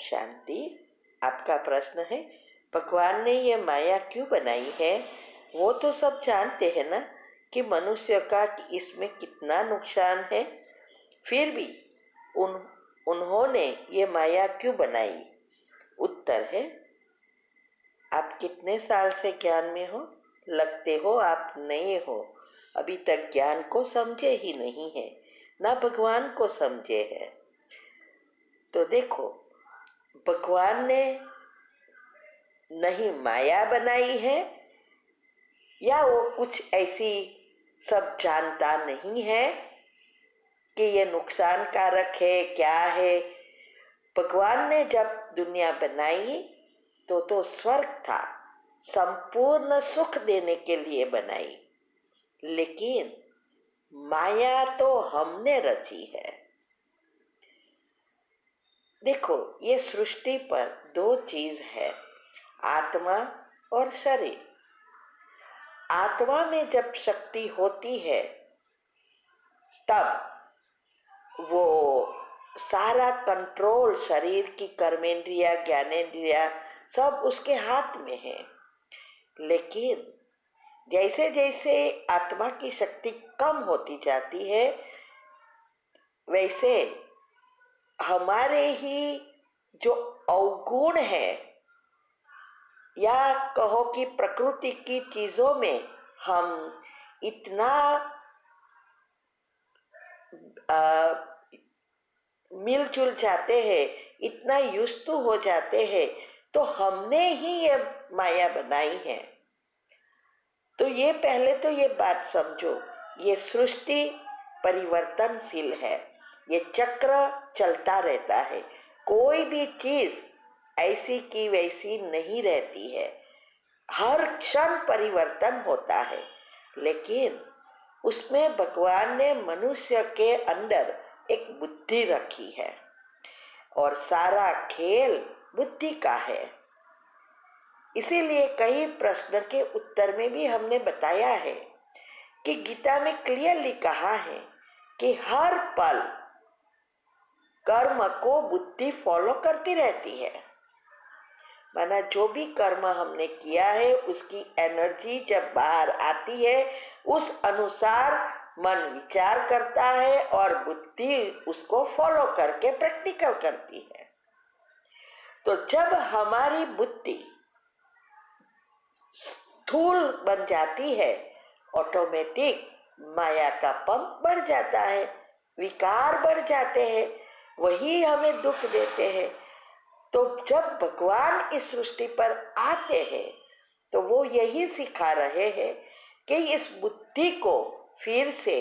शांति। आपका प्रश्न है भगवान ने ये माया क्यों बनाई है। वो तो सब जानते हैं ना कि मनुष्य का इसमें कितना नुकसान है। फिर भी उन्होंने ये माया क्यों बनाई। उत्तर है, आप कितने साल से ज्ञान में हो। लगते हो आप नए हो, अभी तक ज्ञान को समझे ही नहीं है, ना भगवान को समझे है। तो देखो, भगवान ने नहीं माया बनाई है या वो कुछ ऐसी सब जानता नहीं है कि ये नुकसान कारक है क्या है। भगवान ने जब दुनिया बनाई तो स्वर्ग था, संपूर्ण सुख देने के लिए बनाई। लेकिन माया तो हमने रची है। देखो, ये सृष्टि पर दो चीज है, आत्मा और शरीर। आत्मा में जब शक्ति होती है तब वो सारा कंट्रोल, शरीर की कर्मेंद्रिया ज्ञानेंद्रिया सब उसके हाथ में है। लेकिन जैसे जैसे आत्मा की शक्ति कम होती जाती है वैसे हमारे ही जो अवगुण है या कहो कि प्रकृति की चीजों में हम इतना मिलजुल जाते हैं, इतना युस्तु हो जाते हैं, तो हमने ही ये माया बनाई है। तो ये पहले तो ये बात समझो, ये सृष्टि परिवर्तनशील है, ये चक्र चलता रहता है। कोई भी चीज ऐसी की वैसी नहीं रहती है, हर क्षण परिवर्तन होता है। लेकिन उसमें भगवान ने मनुष्य के अंदर एक बुद्धि रखी है और सारा खेल बुद्धि का है। इसीलिए कई प्रश्न के उत्तर में भी हमने बताया है कि गीता में क्लियरली कहा है कि हर पल कर्म को बुद्धि फॉलो करती रहती है। माना जो भी कर्म हमने किया है उसकी एनर्जी जब बाहर आती है उस अनुसार मन विचार करता है और बुद्धि उसको फॉलो करके प्रैक्टिकल करती है। तो जब हमारी बुद्धि स्थूल बन जाती है ऑटोमेटिक माया का पंप बढ़ जाता है, विकार बढ़ जाते हैं, वही हमें दुख देते हैं। तो जब भगवान इस सृष्टि पर आते हैं तो वो यही सिखा रहे हैं कि इस बुद्धि को फिर से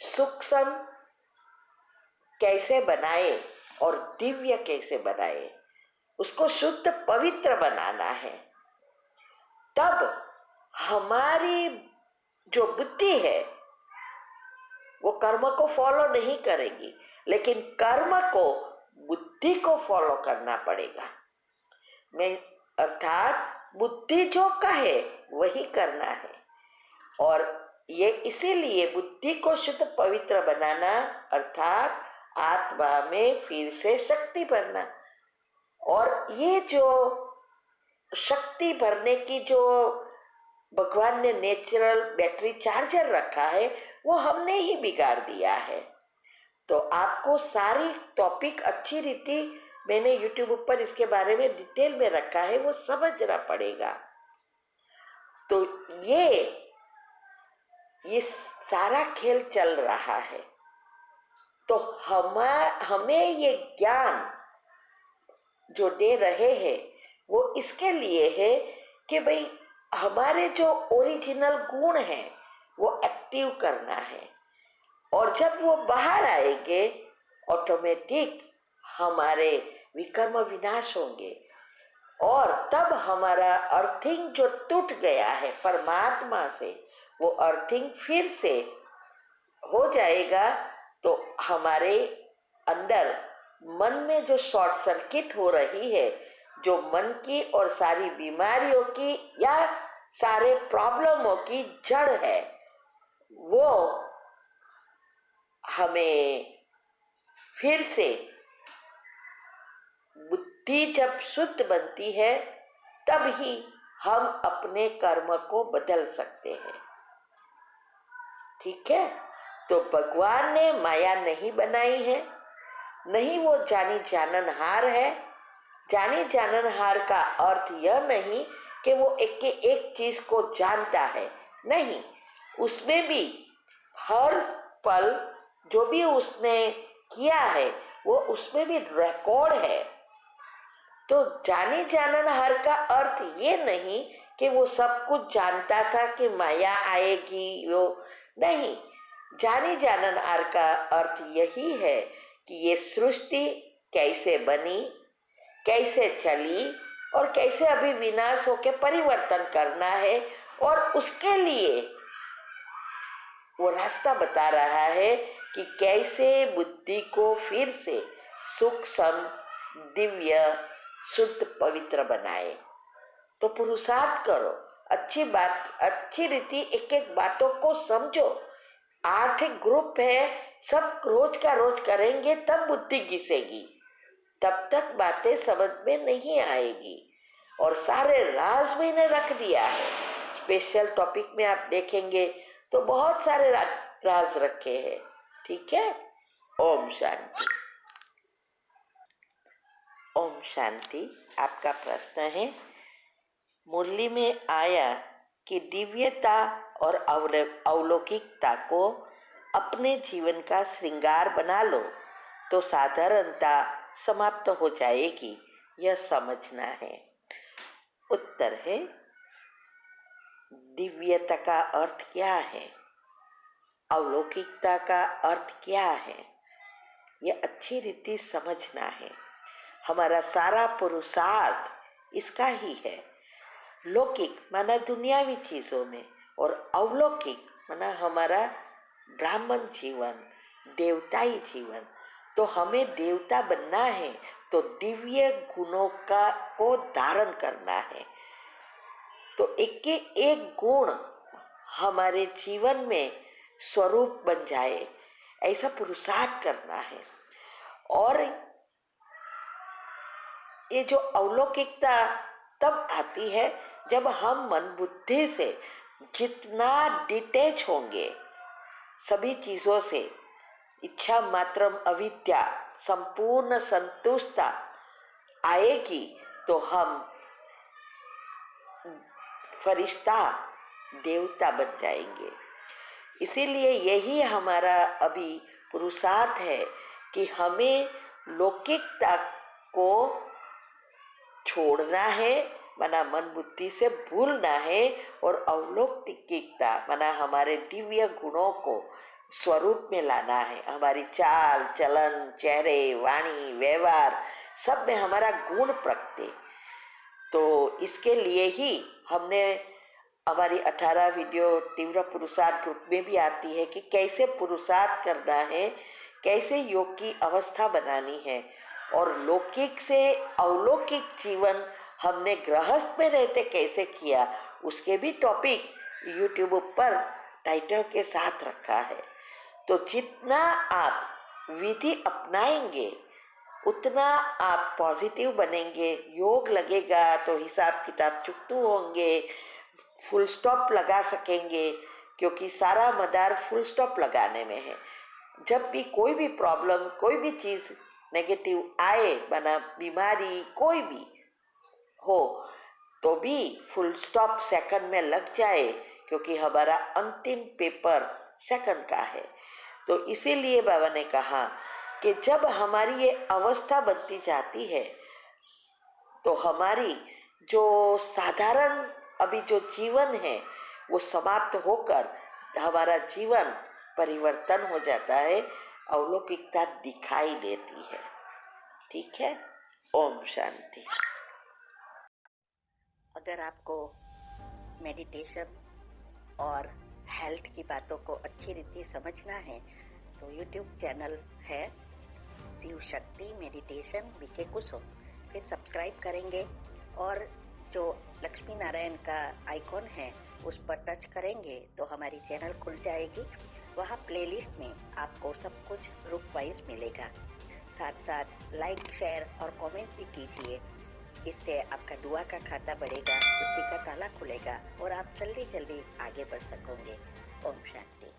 सूक्ष्म कैसे बनाए और दिव्य कैसे बनाए, उसको शुद्ध पवित्र बनाना है। तब हमारी जो बुद्धि है वो कर्म को फॉलो नहीं करेगी, लेकिन कर्म को बुद्धि को फॉलो करना पड़ेगा। मैं अर्थात बुद्धि जो कहे वही करना है। और ये इसीलिए बुद्धि को शुद्ध पवित्र बनाना अर्थात आत्मा में फिर से शक्ति भरना। और ये जो शक्ति भरने की जो भगवान ने नेचुरल बैटरी चार्जर रखा है वो हमने ही बिगाड़ दिया है। तो आपको सारी टॉपिक अच्छी रीति मैंने यूट्यूब पर इसके बारे में डिटेल में रखा है, वो समझना पड़ेगा। तो ये सारा खेल चल रहा है। तो हमें ये ज्ञान जो दे रहे हैं वो इसके लिए है कि भाई हमारे जो ओरिजिनल गुण हैं वो एक्टिव करना है। और जब वो बाहर आएंगे ऑटोमेटिक हमारे विकर्म विनाश होंगे और तब हमारा अर्थिंग जो टूट गया है परमात्मा से वो अर्थिंग फिर से हो जाएगा। तो हमारे अंदर मन में जो शॉर्ट सर्किट हो रही है, जो मन की और सारी बीमारियों की या सारे प्रॉब्लमों की जड़ है, वो हमें फिर से बुद्धि जब शुद्ध बनती है तब ही हम अपने कर्म को बदल सकते हैं। ठीक है, तो भगवान ने माया नहीं बनाई है, नहीं वो जानी जाननहार है। जानी जाननहार का अर्थ यह नहीं कि वो एक के एक चीज को जानता है, नहीं, उसमें भी हर पल जो भी उसने किया है वो उसमें भी रिकॉर्ड है। तो जानी जाननहार का अर्थ ये नहीं कि वो सब कुछ जानता था कि माया आएगी, वो नहीं। जानी जाननहार का अर्थ यही है कि ये सृष्टि कैसे बनी, कैसे चली और कैसे अभी विनाश होके परिवर्तन करना है, और उसके लिए वो रास्ता बता रहा है कि कैसे बुद्धि को फिर से सूक्ष्म, दिव्य, शुद्ध, पवित्र बनाए। तो पुरुषार्थ करो, अच्छी बात, अच्छी रीति एक एक बातों को समझो। 8 ग्रुप है, सब रोज का रोज करेंगे तब बुद्धि घिसेगी, तब तक बातें समझ में नहीं आएगी। और सारे राज मैंने रख दिया है, स्पेशल टॉपिक में आप देखेंगे तो बहुत सारे राज रखे हैं। ठीक है, ओम शांति। ओम शांति। आपका प्रश्न है, मुरली में आया कि दिव्यता और अवलौकिकता को अपने जीवन का श्रृंगार बना लो तो साधारणता समाप्त हो जाएगी, यह समझना है। उत्तर है, दिव्यता का अर्थ क्या है, अवलौकिकता का अर्थ क्या है, यह अच्छी रीति समझना है। हमारा सारा पुरुषार्थ इसका ही है। लौकिक माना दुनियावी चीजों में, और अवलौकिक माना हमारा ब्राह्मण जीवन, देवताई जीवन। तो हमें देवता बनना है तो दिव्य गुणों को धारण करना है। तो एक के एक गुण हमारे जीवन में स्वरूप बन जाए, ऐसा पुरुषार्थ करना है। और ये जो अवलौकिकता तब आती है जब हम मन बुद्धि से जितना डिटैच होंगे सभी चीजों से, इच्छा मात्रम अविद्या, संपूर्ण संतुष्टता आएगी, तो हम फरिश्ता, देवता बन जाएंगे। इसीलिए यही हमारा अभी पुरुषार्थ है कि हमें लौकिकता को छोड़ना है, माना मन बुद्धि से भूलना है, और अवलौकिकता माना हमारे दिव्य गुणों को स्वरूप में लाना है। हमारी चाल चलन, चेहरे, वाणी, व्यवहार सब में हमारा गुण प्रकटे। तो इसके लिए ही हमने हमारी 18 वीडियो तीव्र पुरुषार्थ ग्रुप में भी आती है कि कैसे पुरुषार्थ करना है, कैसे योग की अवस्था बनानी है। और लौकिक से अवलौकिक जीवन हमने गृहस्थ में रहते कैसे किया, उसके भी टॉपिक यूट्यूब पर टाइटल के साथ रखा है। तो जितना आप विधि अपनाएंगे उतना आप पॉजिटिव बनेंगे। योग लगेगा तो हिसाब किताब चुकतू होंगे, फुल स्टॉप लगा सकेंगे, क्योंकि सारा मदार फुल स्टॉप लगाने में है। जब भी कोई भी प्रॉब्लम, कोई भी चीज़ नेगेटिव आए, बना बीमारी कोई भी हो, तो भी फुल स्टॉप सेकंड में लग जाए, क्योंकि हमारा अंतिम पेपर सेकंड का है। तो इसीलिए बाबा ने कहा कि जब हमारी ये अवस्था बनती जाती है तो हमारी जो साधारण अभी जो जीवन है वो समाप्त होकर हमारा जीवन परिवर्तन हो जाता है, अवलौकिकता दिखाई देती है। ठीक है, ओम शांति। अगर आपको मेडिटेशन और हेल्थ की बातों को अच्छी रीति समझना है तो यूट्यूब चैनल है शिव शक्ति मेडिटेशन बीके कुसुम, फिर सब्सक्राइब करेंगे और जो लक्ष्मी नारायण का आइकॉन है उस पर टच करेंगे तो हमारी चैनल खुल जाएगी। वहाँ प्लेलिस्ट में आपको सब कुछ ग्रुप वाइज मिलेगा। साथ साथ लाइक, शेयर और कमेंट भी कीजिए। इससे आपका दुआ का खाता बढ़ेगा, बुद्धि का ताला खुलेगा और आप जल्दी जल्दी आगे बढ़ सकोगे। ओम शांति।